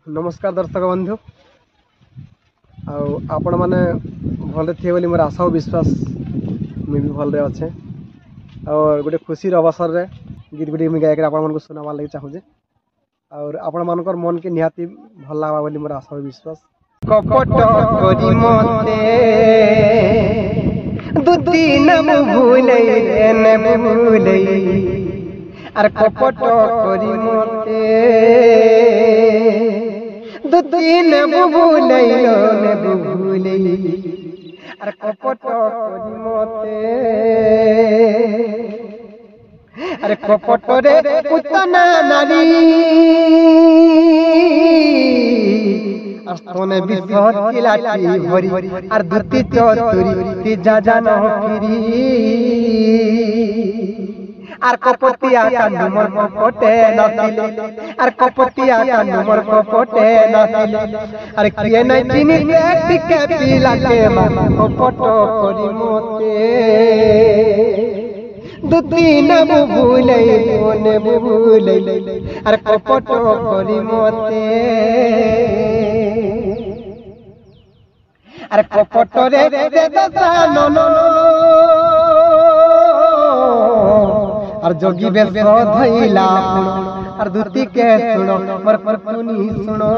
नमस्कार दर्शक बंधु आपण मैंने भले थे बोली मोर आशा और विश्वास मुझे भी भल अच्छे और गोटे खुशी अवसर रे गीत गुटी मुझे गायक आप सुनाबार लगे चाहूँजे और आपण मानकर मन के निहाती भल लगा बोली मोर आशा और विश्वास कपट करी मते दुदी न भूले न भूले अरे कपट करी मते दुदी न भूले न भूले अरे कपट करी मते अरे कपट रे उतना नारी अस्तने विश्वास किलाटी भरी और दुती चतुरी ती जा जान फिरी और कपटिया का नंबर कपटे नथिले और कपटिया का नंबर कपटे नथिले अरे किए नै चिनी टिके पीला के कपट करी मोते दुती न भूले न भूले अरे कपट करी मोते अरे कपट रे दे दसानो और जोगी बेस धइला और दुती के सुनो मोर परपुनी सुनो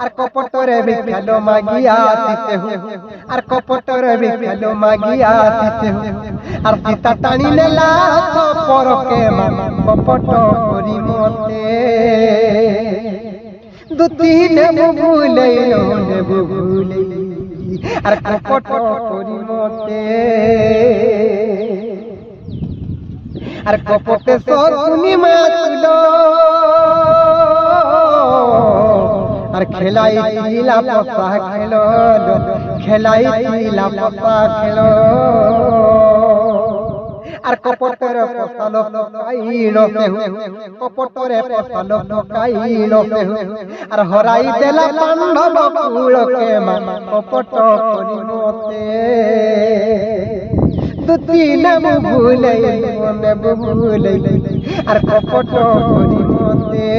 और कपट रे भी खेलो मागिया आते हो और कपट रे भी खेलो मागिया आते हो और सीता टाणी ने ला तो पर के कपट करी मोते दुती ने भूले न भूले अरे कपट करी मोते अरे कपट सुनी मातलो अरे खेलाई तिला पसा खेलो खेलाई तिला पसा खेलो अरे कपट रे पसालो काईनो से कपट रे पसालो काईनो से अरे हराई देला पांडव कुल के कपट करी मोते दुती न भूले न भूले अरे कपट करी मोते।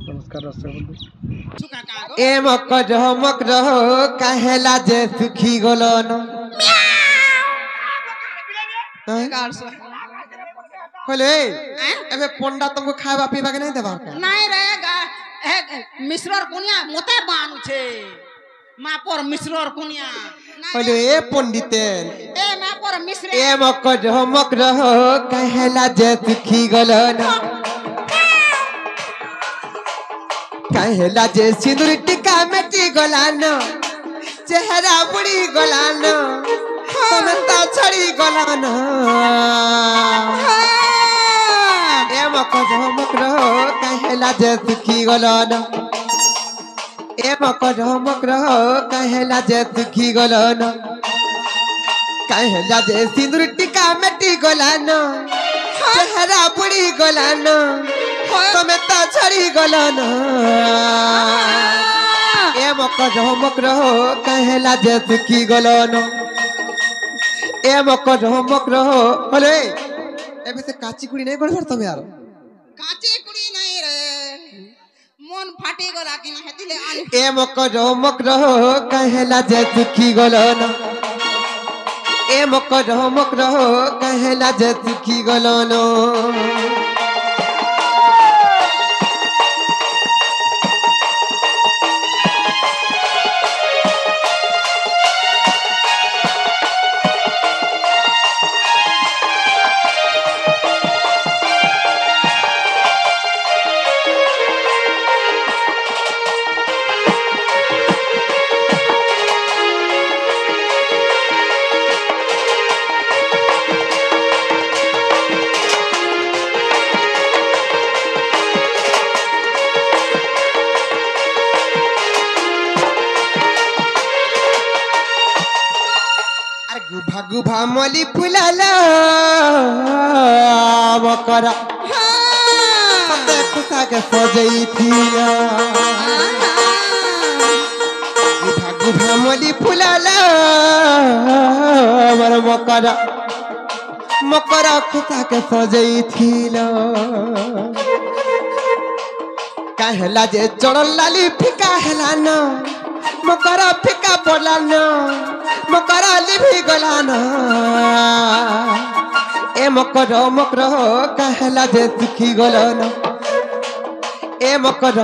नमस्कार दर्शक बंधु ए मक रहो कहेला जे सुखी गलन होले एबे पंडा तुमको खावा पीवा के नहीं देबा नहीं रे मिश्रर कुनिया मोते बानु छे मा पर मिश्रर कुनिया होले ए पंडिते ए मा पर मिश्र ए मक रहो कहेला जे सुखी गलन कहेला जे सिंदूर टिका मेटी गलान चेहरा बुड़ी गलान तमता छड़ी गलान ए मक रहो कहेला जे सुखी गलन ए मक रहो कहेला जे सुखी गलन कहेला जे सिंदूर टिका मेटी गलान चेहरा बुड़ी गलान तमता छड़ी गलान ए मक रहो कहेला जे सुखी गलन ए मक रहो बोले एबे से काची कुड़ी नहीं गड़बड़ तमे यार काचे कुड़ी नहीं रे मन फाटी गला कि ना हेतिले आनी ए मक रहो कहेला जे सुखी गलन ए मक रहो कहेला जे सुखी गलन गुभा मली फुलाला मकरा सते खुशा के सजई थिया गुभा मली फुलाला मर मकरा मकर खुता के सजई थिल कहला जे चढ़ल लाली फिका हेला न मकर फिका पड़ला न मकर लिभि गला न ए मकर कहला जे सुखी गल न ए मकर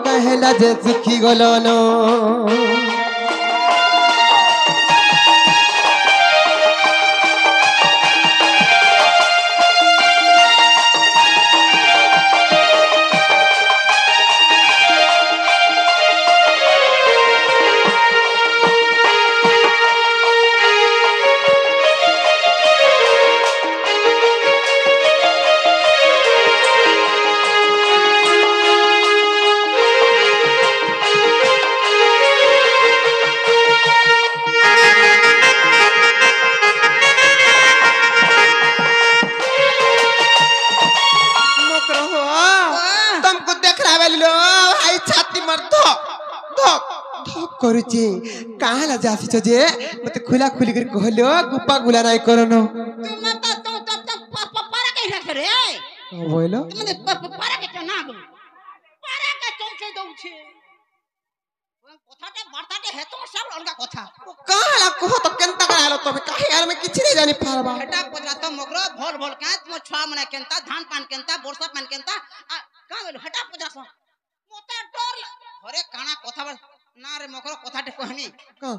कहला जे सुखी गल न करुचे काहला जासिछ जे मते खुला खुली कर कहलो गुप्पा गुला नाय करनो तुम तो पारा के रख रे बोलो तुम पारा के ना गो पारा के चौके दउछे কথাটা বার্তাটা হেতো সব অলগা কথা काहला कहो तो केनता करालो तबे काहे यार में किछ नहीं जानी पारबा हेटा पजरा तो मगरो भोल भोल का तुम छुआ मने केनता धान पान केनता वर्षा पान केनता का बोल हेटा पजरा मोते डर घरे काना কথা ना रे मगरो কথাটা कहनी का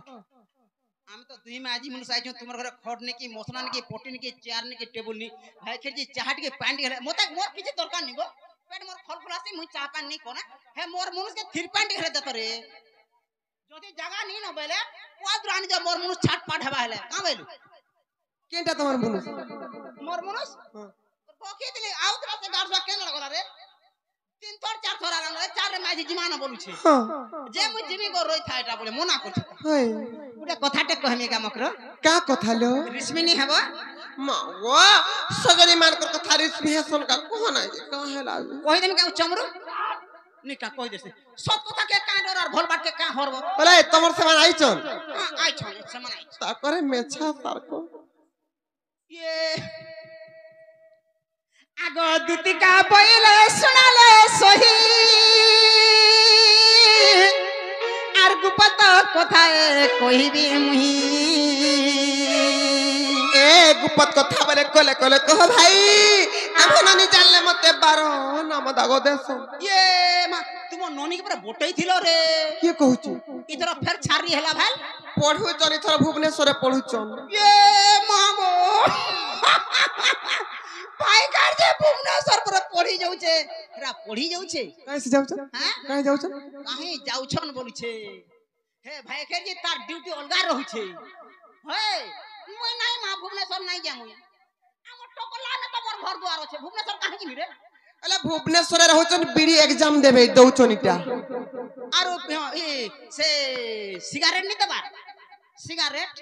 हम तो दुई में आजी मनुष्य आइछो तुमर घरे खट ने की मसला ने की पोटी ने की चेयर ने की टेबल ने भाई खेजी चाहट के पानी गेले मोते मोर किछ दरकार नहीं गो पेट मोर फल फुलासी मुई चाह पान नहीं कोना हे मोर मनुष्य के थिर पानी घरे दत रे যদি জায়গা নি ন বেলে কোয়া দুরানি যে মোর মনুষ ছাট পাট হেবা হেলে কা বেলু केनटा तमन बुनु মোর মনুষ বকি দিলি আউতরা সে গাড়বা কেন লাগলা রে তিন থর চার থর আলাম রে চার রে মাঝি জিমানা বলুছে যে মু জিমি গো রই থাইটা বলে মনা করছে हाय ওটা কথাটা কহমি গা মকর का कथालो রিসমিনি হেবা मा वो सगरी मान कर कथा रिस्मी है सुन का कोहना काहेला কই দেন কা চমরু নিকা কই দেছে সব কথা কে কা ডর আর ভোল বাট কে কা হরব बोले तमर से मान आइचन আই ছন সমান আই ता करे मेछा सारको ये আগো দুতিকা বইলে শুনালে সহি আর গুপত কথায় কইবি মুহি ए गुपत कथा बोले कोले कोले कह भाई आमे नानी जानले मते बारो नाम दागो देसो ये मा तुम ननी के पूरा बोटई थिलो रे के कहूची इधर फिर छारी हेला भाई पढु जनी थर भुवनेश्वर पढु चन ये मागो भाई कार जे भुवनेश्वर पर पढ़ी जाऊ छे रा पढ़ी जाऊ छे काहे से जाउ छ हां काहे जाउ छ काहे जाऊ छन बोलु छे हे भाई के जे तार ड्यूटी अलगा रहू छे हे मुई नाही मा भुवनेश्वर नाही जा मुई हम टोकला न त मोर घर द्वार छे भुवनेश्वर काहे जिमी रे अले भुवनेश्वर रहू चन बीडी एग्जाम देबे दउ चनिटा आरो ए से सिगारेट नहीं दबा सिगारेट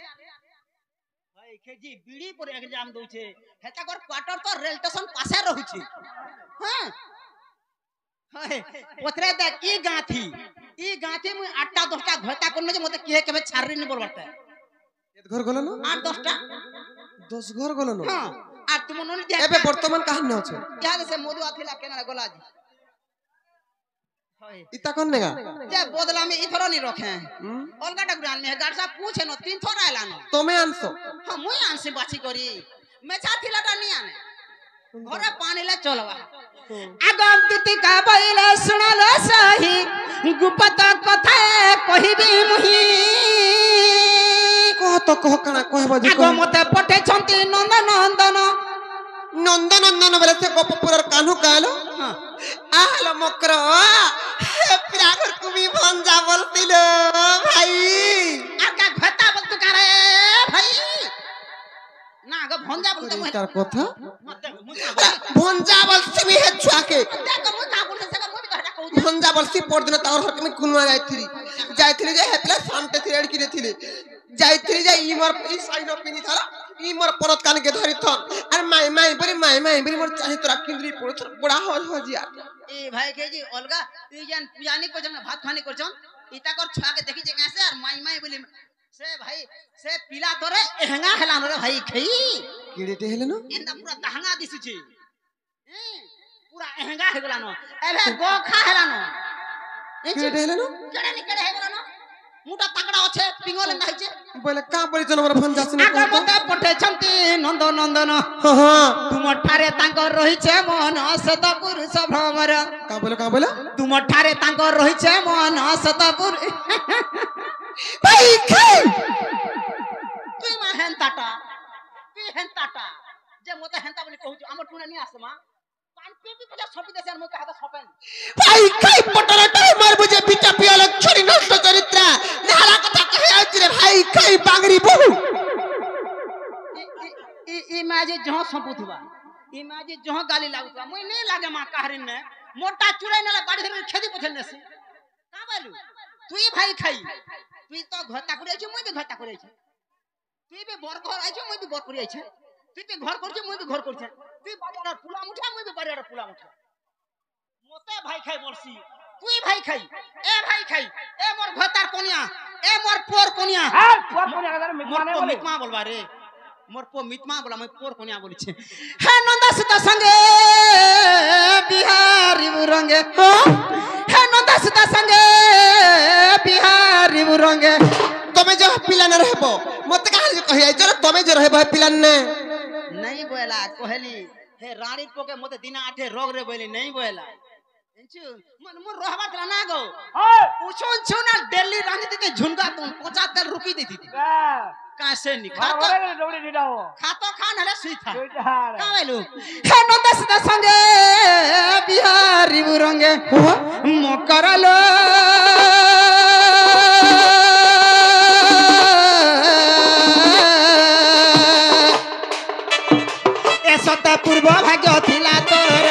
भाई केजी बीड़ी पर एग्जाम दउ छे हेता कर क्वार्टर तो रेल स्टेशन पासे रहू छे हां हाय ओतरे देख ई गांठी मु 8टा 10टा घटा कोन जे मते के केबे छारी नहीं बोलबटा एत घर गलो न 8 10टा 10 घर गलो न हां आ तुम ननी देख एबे वर्तमान काहे न छ क्या से मोदू आथिला केना गोला जी हाय इता कोन नेगा जे बदला में इथरो नहीं रखे अलगा डगरान में गाड़ सा पूछे न 3 थोर आइला न तमे आनसो हम मुई आनसे बाछी करी मेछा थिलाटा नहीं आने घरे पानी ले चलवा आगम दुति का बइले सुनलो सही गुप्त कथा कहिबी मुही कह तो कह कना कहबो जे आगो मते पठे छंती नंदन नंदन बोले से गोपपुरर कान्हू कालो आलो मकरो प्रागर कुमी भंजा बोलतिलो भाई आका घटा बोल तू करे भाई ना आगो भंजा बोल तो तार कथा मते भंजा बोलसी मी हे छुआके देखो मु का बोल से मु भी घटा कहू भंजा बोलसी परदिन तार हर कमी कुनवा जाइथिली जे हेतले शांते थी रेड किने थिली जाइथिली जे इमर ई साइन पिनी थाला इमर परत कान के धरि थन अरे माई बरी मोर चाहे तोरा किंद्री पड़ बड़ा हो जिया ए भाई के जी अलगा ई जन पूजानी को जन भात खानी करछन इता कर छुआ के देखि जे कैसे और माई बोली से भाई से पिला तोरे एहंगा हेलान रे भाई खई किड़ेटे हेले न एंदा पूरा दहंगा दिसुची पूरा एहंगा हे गेलानो एबे गोखा हेलानो किड़ेटे हेले न केड़े हे गेलानो मुटा ताकड़ा আছে পিঙ্গল এন্দা হইছে বলে কা পরিচয় আমার ফোন যাচ্ছে না আগে মতে পঠেছন্তি নন্দ নন্দন হ্যাঁ তুমঠারে তাঙ্কর রহিছে মন শত পুরুষ ভ্রমর কা বলে তুমঠারে তাঙ্কর রহিছে মন শত পুরুষ ভাই খাই তুই মা হেন্তাটা যে মতে হেন্তা বলি কহুছ আমার টুনা নি আসে মা পান পেপি পজা ছপি দেছে আর মতে হাতে ছপেন ভাই খাই পটরাটাই মারবো যে পিটা পিয়াল ছড়ি নষ্ট চরিত্র নালা কথা কহে আছি রে ভাই খাই বাংরি বহু ই মাঝে জহ সম্পুথবা ই মাঝে জহ গালি লাগুতবা মই নে লাগে মা কাহরিন নে মোটা চুরাই নালে বাড়ি ধরে খেদি পছন নেছি কা বলু তুই ভাই খাই তুই তো ঘরটা করে আইছ মই বি ঘরটা করে আইছ তুই বি বর ঘর আইছ মই বি বর করে আইছ তুই বি ঘর করছ মই বি ঘর করছ তুই বাড়ির পুলা মুঠা মই বি বাড়ির পুলা মুঠা মতে ভাই খাই বলছি তুই ভাই খাই এ মোর ঘরটার কোনিয়া এ মোর পোর কোনিয়া হ্যাঁ পোর কোনিয়া মিতমা বলবা রে মোর পো মিতমা বলা মই পোর কোনিয়া বলিছে হে নন্দা সীতা সঙ্গে বিহারি রঙ্গে হে নন্দা সীতা সঙ্গে বিহারি রঙ্গে তুমি যে পিলা না रहबो মতে কাহালি কহি আইছ রে তুমি যে रहबो পিলান নে नहीं बोला कहली हे रानी पोके मते दिना आठे रोग रे बोली नहीं बोला इंचु मन मोर रहबा तला ना गो उछुन छुना दिल्ली राजनीति के झुनगा तुम 75 रुपी देती थी कासे नि खातो खान हले सुई था का बोलू हे नंदा सदा संगे बिहारी बुरंगे मोकरलो सत पूर्व भाग्य थिला तोर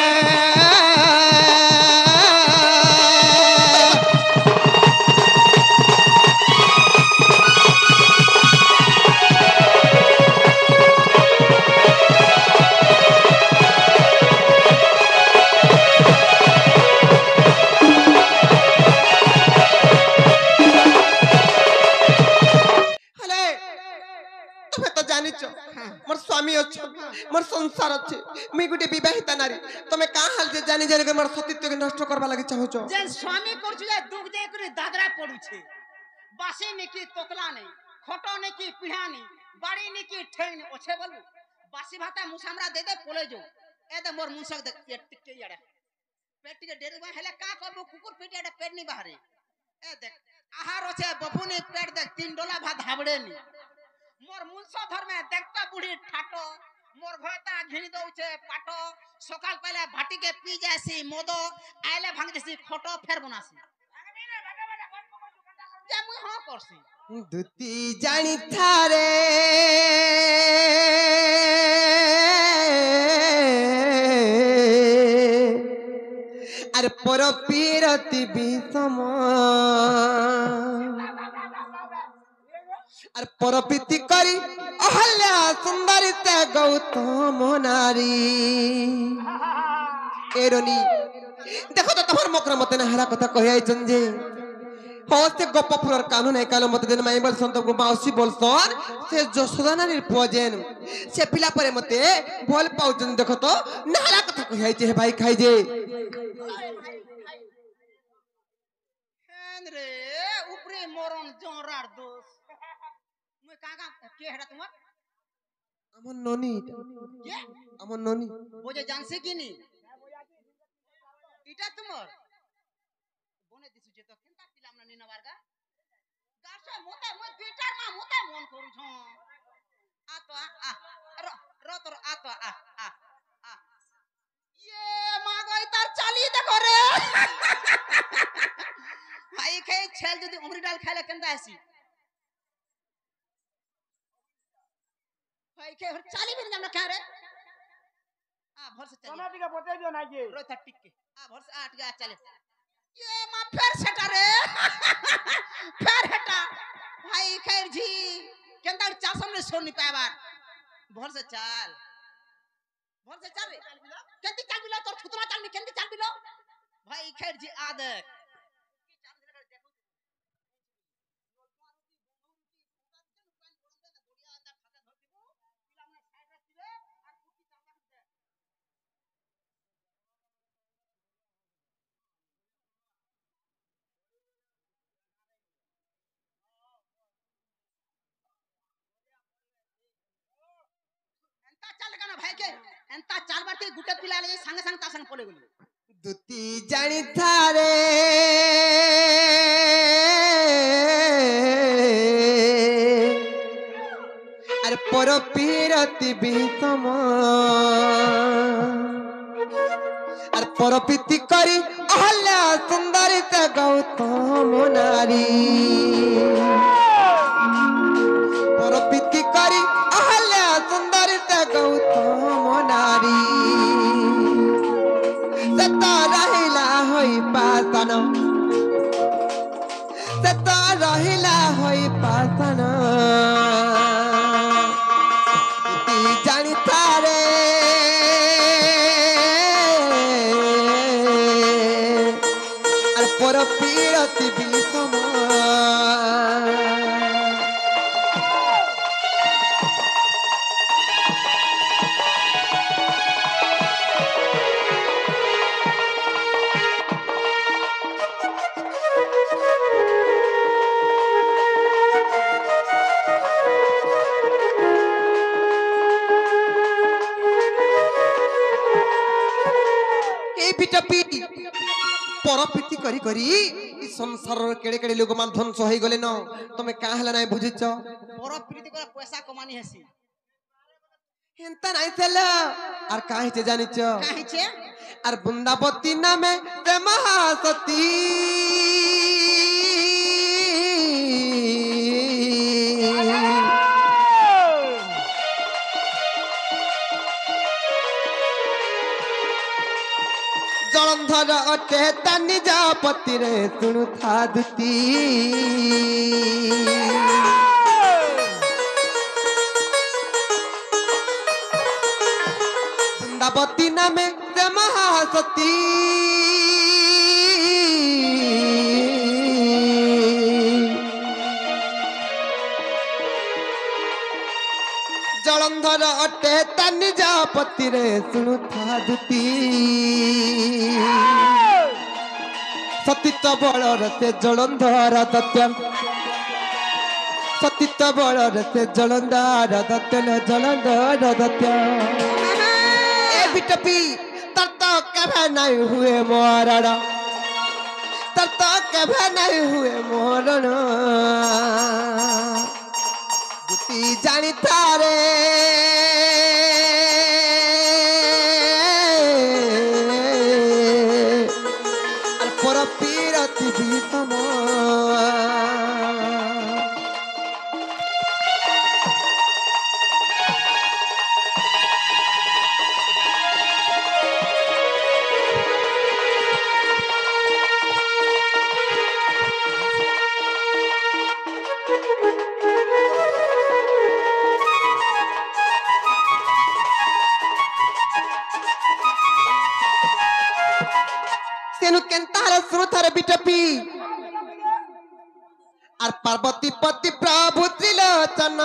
मोर स्वामी अच्छ मोर संसार अच्छे मी गुटे विवाहिता नारी तमे का हाल जे जानी जानी कर मोर सतीत्व के नष्ट करबा लागि चाहू छ जे स्वामी करछु जे दुख जे करे दादरा पडु छे बासे ने की तोतला नहीं खटो ने की पिढ़ा नहीं बाड़ी ने की ठेन ओछे बोलू बासी भाता मुसामरा दे दे पोले जो ए दे मोर मुसक दे टिके याडा पेट के डेर में हेले का करबो कुकुर पेट याडा पेट नहीं बाहरे ए देख आहार ओछे बपुनी पेट देख 3 डोला भात हाबड़े नी मोर मुंसो धर में देखता बुढ़ी ठाटो मोर घोता घिनी दउछे पाटो सकाल पहले भाटी के पी जासी मोदो आइले भांग देसी खटो फेर बनासी जे मुई हां करसी दुती जानी थारे अरे पर पीरति विषम আর পরপ্রীতি করি অহল্যা সুন্দরিতে গৌতম নারী এরনি দেখো তো তোমার মকর মতে না হারা কথা কই আইছন যে হতে গপ্পপুরর কানুন এই কালো মতে দেন মাইবল সন্ত মাউসি বলছন সে যশোদা নারীর পুজেন সে পিলা পরে মতে বল পাউছন দেখো তো না হারা কথা কই আইছে হে ভাই খাই যে रे ऊपरे मरण जोरार दोस्त মই কাকা কে হেডা তোমার আমার ননি কে আমার ননি বোঝে জানছে কি নি এটা তোমার বনে দিছু যে তো কেনতা পিলাম না নিনা বারগা গাছে মোতে মই পিটার মা মোতে মন করু ছ আ তো আ র তোর আ তো আ ये মা গই তার চালি দেখো রে ভাই খাই ছেল যদি উমরি ডাল খাইলে কেনতা আসি भाई के चाली भी नहीं क्या रे हां भर से चली सोना टिका बता दियो ना के रो था टिक के हां भर से 8 गा चले ये मां फिर सेटा रे फिर हटा भाई खैर जी केंदा चासम ने सोन नहीं पाए बार भर से चल रे केंदी चल बिलो तोर खुतरा चल में केंदी चल बिलो भाई खैर जी आदत ଏନ୍ତା ଚାଲ କାନ ଭାଇ କେ ଏନ୍ତା ଚାଲ ବାଟି ଗୁଟେ ପିଲା ଲାଗି ସାଙ୍ଗେ ସାଙ୍ଗେ ତା ସାଙ୍ଗେ ପଳେଇ ଗଲି ଦୁତି ଜାଣିଥାରେ আরে পর পিরতি বিতম আর পর প্রীতি করি অহল্যা সুন্দরিতা গৌতম নারী পর প্রীতি করি অহল্যা সুন্দরিতা গৌতম নারী সত রহিলা হই পাতন সত রহিলা হই পাতন জানিতারে আর পর পিরতি বিষম পরপ্রীতি করি করি ই সংসারর কেড়ে কেড়ে লোক মান ধ্বংস হয়ে গলে ন তুমি কাঁ হেলা নাই বুঝিছ পর প্রীতি করে পয়সা কমানি হেসি হেন্তা নাই ছিল আর কাঁ হিচে জানিছ কাহিছে আর বৃন্দাবতী নামে তে মহাসতী জলন্ধর অটে তা নিজ পতিরে শুণুথা দুতি বৃন্দাবতী নামে যে মহাসতী জলন্ধর অটে তা নিজ পতিরে শুণুথা দুতি সতীত্ব বলর সে জলন্ধর দত্ত সতীত্ব বলর সে জলন্ধর দত্ত জলন্ধর দত্ত এ বিটপি তার তো কেবে নাই হুয়ে মরণ তার তো কেবে নাই হুয়ে মরণ দুটি জানিতারে আর পর পিরতি বিতম তেনু কেন্তারে শ্রুতারে বিটপি আর পার্বতী পতি প্রভু ত্রিলোচন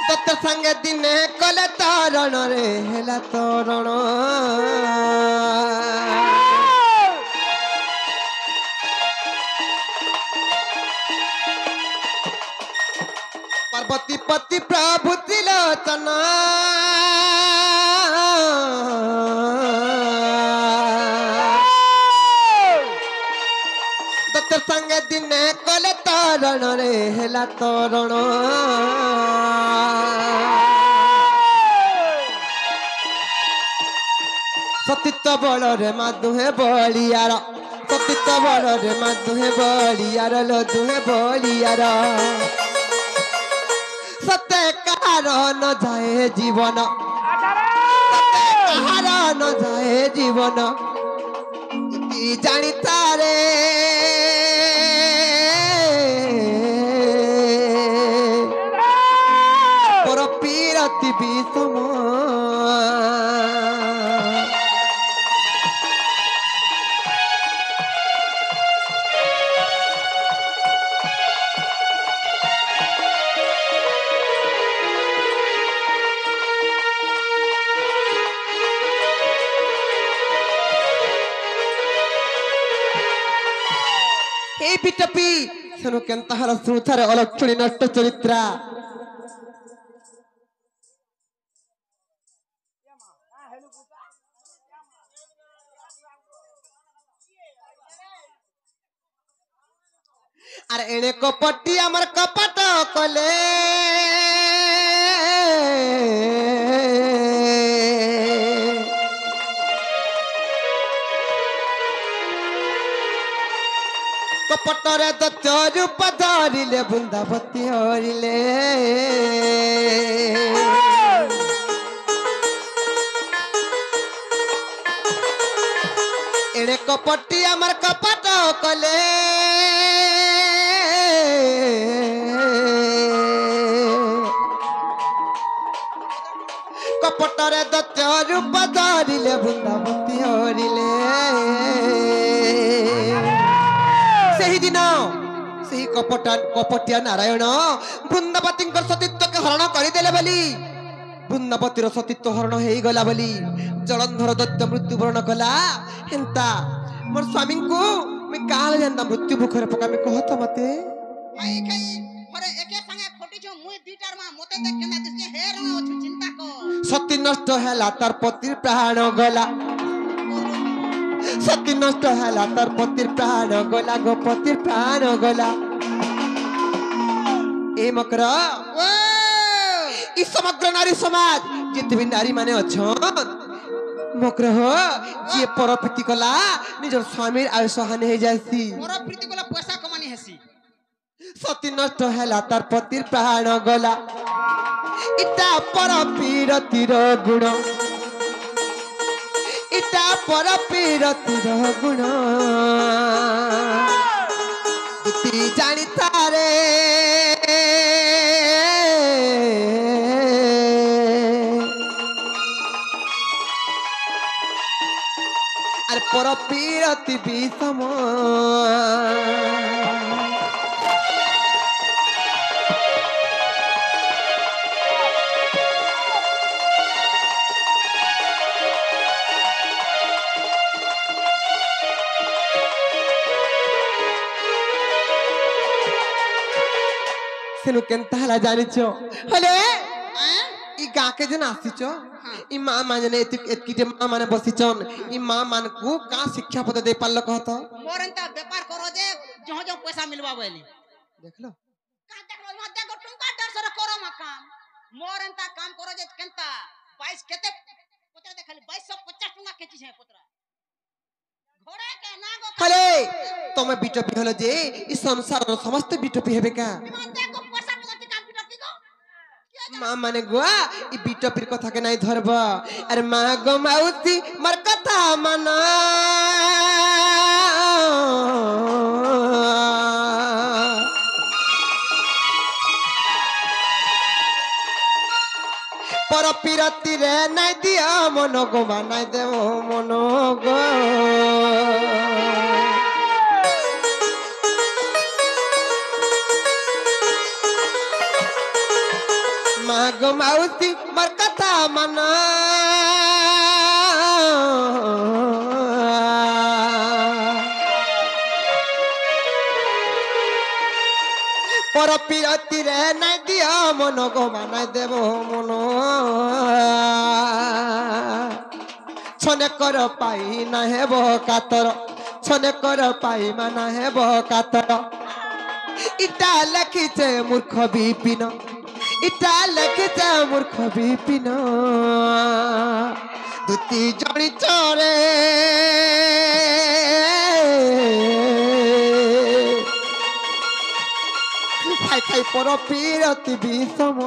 দত্ত সঙ্গে দিনে কলে তরণ রে হেলা তরণ পার্বতী পতি প্রভু ত্রিলোচন দত্ত সঙ্গে দিনে কলে তরণ রে হেলা তরণ সতীত্ব বলরে মা দুহে বলিয়ার সতীত্ব বলরে মা দুহে বলিয়ার লো দুহে বলিয়ার সতে কাহার ন যায় জীবন সতে কাহার ন যায় জীবন তুই জানিতারে পর পিরতি বিষম এই বিটপি সেনু কেন্তাহার সুথারে অলক্ষণী নষ্ট চরিত্রা আর এনে কপটি আমার কপট কলে কপটরে দত্ত রূপ ধরিলে বৃন্দাবতী হরিলে এনে কপটি আমার কপট কলে কপটরে দত্ত রূপ ধরিলে বৃন্দাবতী হরিলে সেদিন সেই কপটিয়া নারায়ণ বৃন্দাবতীঙ্কর সতীত্বকে হরণ করিদেলে বলি বৃন্দাবতীর সতীত্ব হরণ হয়েগলা বলি জলন্ধর দৈত্য মৃত্যুবরণ কলা হেন্তা মোর স্বামীଙ୍କୁ মুই কাল জানা মৃত্যু মুখରେ ପକାମି କହତ ମତେ ଖାଇ ଖାଇ ପରେ ଏକେ ସାଙ୍ଗେ ଖଟିଛୁ ମୁଇ ଦିଟାର ମା ମତେ ଦେখ କେନା ଦିସେ ହେ ରଙ୍ଗ ଅଛୁ ଚିନ୍ତା କର ସତୀ ନଷ୍ଟ ହେଲା ତାର ପତିର ପ୍ରାଣ ଗଲା ସତୀ ନଷ୍ଟ ହେଲା ତାର ପତିର ପ୍ରାଣ ଗଲା ଗୋପତିର ପ୍ରାଣ ଗଲା ଏ ମକର ଇ ସମଗ୍ର ନାରୀ ସମାଜ ଯେତେ ବି ନାରୀ ମାନେ ଅଛନ୍ ମକର ଯିଏ ପରପ୍ରୀତି କଲା ନିଜର ସ୍ୱାମୀର ଆୟୁଷ ହାନି ହେଇ ଯାଇସି ମୋର ପ୍ରୀତି କଲା ପଇସା କମାନି ହେସି ସତୀ ନଷ୍ଟ ହେଲା ତାର ପତିର ପ୍ରାଣ ଗଲା ଇଟା ପରପୀରତିର ଗୁଣ ଇଟା ପରପୀରତିର ଗୁଣ ଇତି ଜାଣିତାରେ আর পরপীরতি বিষম সেনু কেনতা হলা জানিছ হলে ই গাকে যেন আসিছ ই মা মানে এতকিটে মা মানে বসিছন ই মা মানকু কা শিক্ষা পদ দে পারল কহত মোর এন্তা ব্যাপার করো যে জহ জহ পয়সা মিলবা বলি দেখলো কা দেখলো মা দেখো টঙ্কা 150 করো মা কাম মোর এন্তা কাম করো যে কেনতা 22 কেতে পত্র দেখালি 2250 টাকা কেচি છે পত্র ঘোড়া কে না গো হলে তুমি বিটপি হলো যে ই সংসার সমস্ত বিটপি হেবে কা মা দেখো পয়সা পত্র কাম বিটপি গো মা মানে গোয়া ই বিটপির কথাকে নাই ধরব আরে মা গো মাউসি মার কথা মানা পরপীরতি রে নাই দিয়া মন গো বানাই দেব মন গো মা গো মাউসি মার কথা মানা পরপীরতি রে নাই দিয়া মন গো বানাই দেব মন ছনে কর পাই না হেব কাতর ছনে কর পাই মানা হেব কাতর ইটা লেখিছে মূর্খ বিপিন ইটা লেখিছে মূর্খ বিপিন দুতি জনি চরে খাই খাই পরপীরতি বিষম